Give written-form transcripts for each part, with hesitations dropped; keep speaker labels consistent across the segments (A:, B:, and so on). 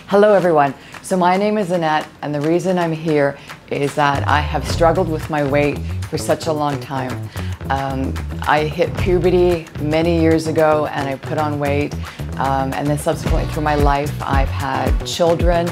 A: Hello everyone. So my name is Annette, and the reason I'm here is that I have struggled with my weight for such a long time. I hit puberty many years ago and I put on weight, and then subsequently through my life I've had children,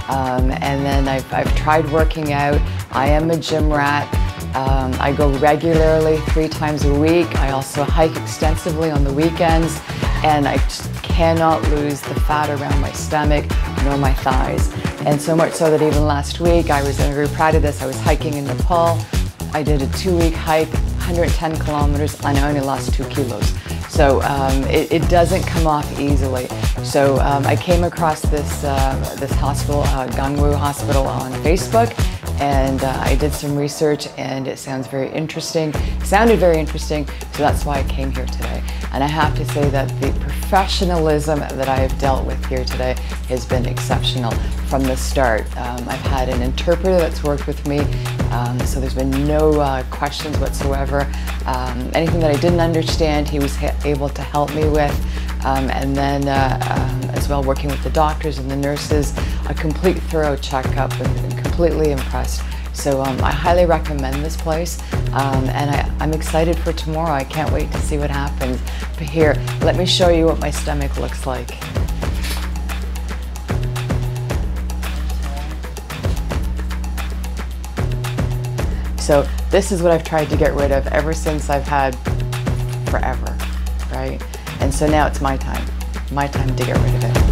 A: and then I've tried working out. I am a gym rat. I go regularly 3 times a week. I also hike extensively on the weekends, and I just cannot lose the fat around my stomach nor my thighs. And so much so that even last week, I'm very proud of this, I was hiking in Nepal. I did a 2-week hike, 110 kilometers, and I only lost 2 kilos. So it doesn't come off easily. So I came across this hospital, Gangwhoo Hospital, on Facebook, and I did some research, and it sounded very interesting, so that's why I came here today. And I have to say that the professionalism that I have dealt with here today has been exceptional from the start. I've had an interpreter that's worked with me, so there's been no questions whatsoever. Anything that I didn't understand, he was able to help me with. And then as well, working with the doctors and the nurses, a complete thorough checkup, and completely impressed. So I highly recommend this place, and I'm excited for tomorrow. I can't wait to see what happens. But here, let me show you what my stomach looks like. So this is what I've tried to get rid of ever since I've had forever, right? And so now it's my time to get rid of it.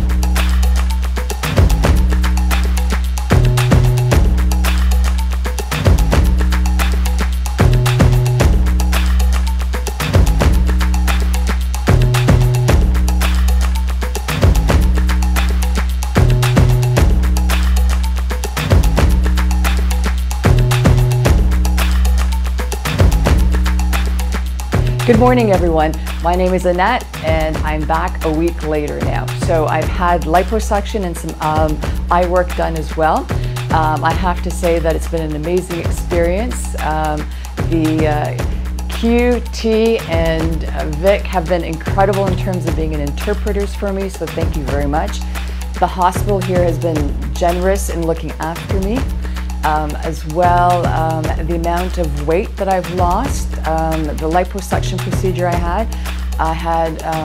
A: Good morning, everyone. My name is Annette, and I'm back a week later now. So I've had liposuction and some eye work done as well. I have to say that it's been an amazing experience. The Q, T, and Vic have been incredible in terms of being interpreters for me, so thank you very much. The hospital here has been generous in looking after me. As well, the amount of weight that I've lost, the liposuction procedure I had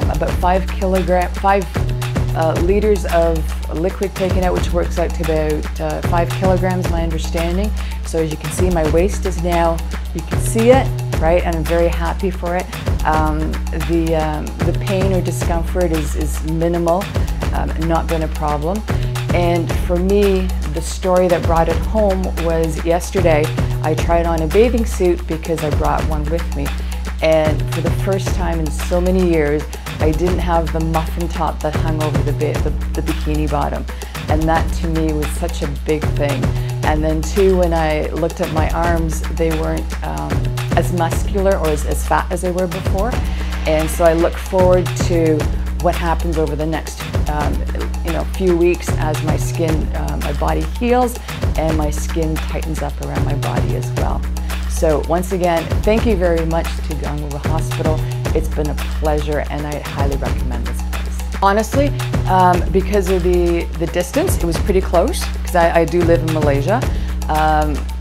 A: about 5 liters of liquid taken out, which works out to about 5 kilograms, my understanding. So as you can see, my waist is now, you can see it, right? And I'm very happy for it. The pain or discomfort is minimal, not been a problem. And for me, the story that brought it home was yesterday. I tried on a bathing suit because I brought one with me. And for the first time in so many years, I didn't have the muffin top that hung over the bikini bottom. And that to me was such a big thing. And then too, when I looked at my arms, they weren't as muscular or as fat as they were before. And so I look forward to what happens over the next few weeks as my skin, my body heals and my skin tightens up around my body as well. So once again, thank you very much to Gangwhoo Hospital. It's been a pleasure, and I highly recommend this place. Honestly, because of the distance, it was pretty close, because I do live in Malaysia.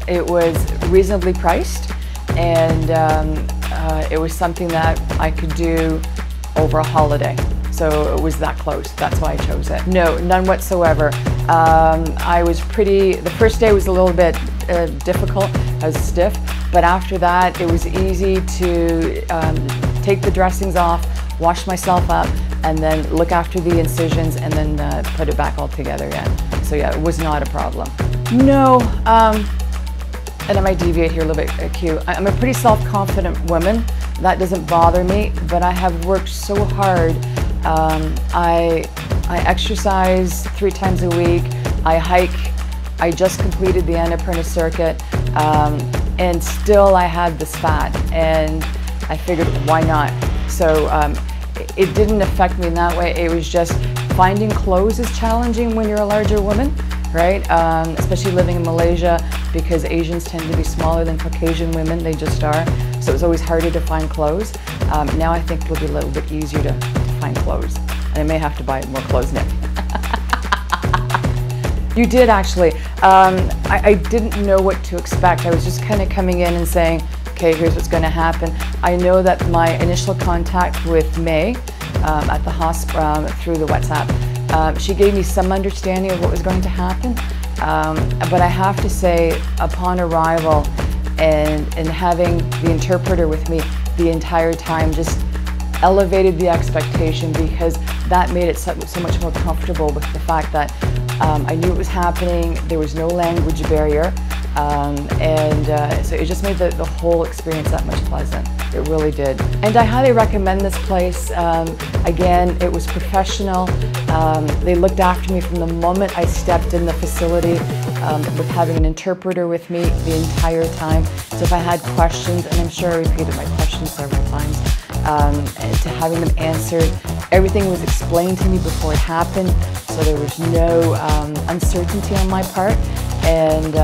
A: It was reasonably priced, and it was something that I could do over a holiday. So it was that close. That's why I chose it. No, none whatsoever. The first day was a little bit difficult. I was stiff, but after that it was easy to take the dressings off, wash myself up, and then look after the incisions, and then put it back all together again. So yeah, it was not a problem. No, and I might deviate here a little bit, Q. I'm a pretty self-confident woman. That doesn't bother me, but I have worked so hard. I exercise 3 times a week. I hike. I just completed the Annapurna circuit, and still I had this fat, and I figured, why not? So it didn't affect me in that way. It was just finding clothes is challenging when you're a larger woman, right? Especially living in Malaysia, because Asians tend to be smaller than Caucasian women. They just are. So it was always harder to find clothes. Now I think it'll be a little bit easier to find clothes. And I may have to buy more clothes now. You did actually. I didn't know what to expect. I was just kind of coming in and saying, okay, here's what's going to happen. I know that my initial contact with May at the hospital through the WhatsApp, she gave me some understanding of what was going to happen. But I have to say, upon arrival and having the interpreter with me the entire time just elevated the expectation, because that made it so much more comfortable with the fact that I knew it was happening, there was no language barrier, so it just made the whole experience that much pleasant. It really did. And I highly recommend this place. Again, it was professional. They looked after me from the moment I stepped in the facility, with having an interpreter with me the entire time. So if I had questions, and I'm sure I repeated my questions several times, and to having them answered, everything was explained to me before it happened, so there was no uncertainty on my part. And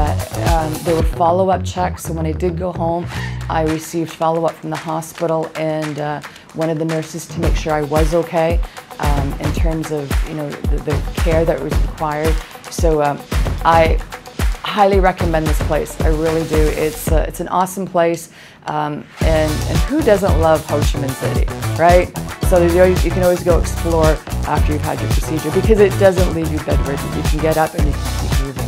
A: there were follow-up checks, so when I did go home, I received follow-up from the hospital and one of the nurses to make sure I was okay in terms of the care that was required. So I highly recommend this place. I really do. It's an awesome place, and who doesn't love Ho Chi Minh City, right? So you can always go explore after you've had your procedure, because it doesn't leave you bedridden. You can get up and you can keep moving.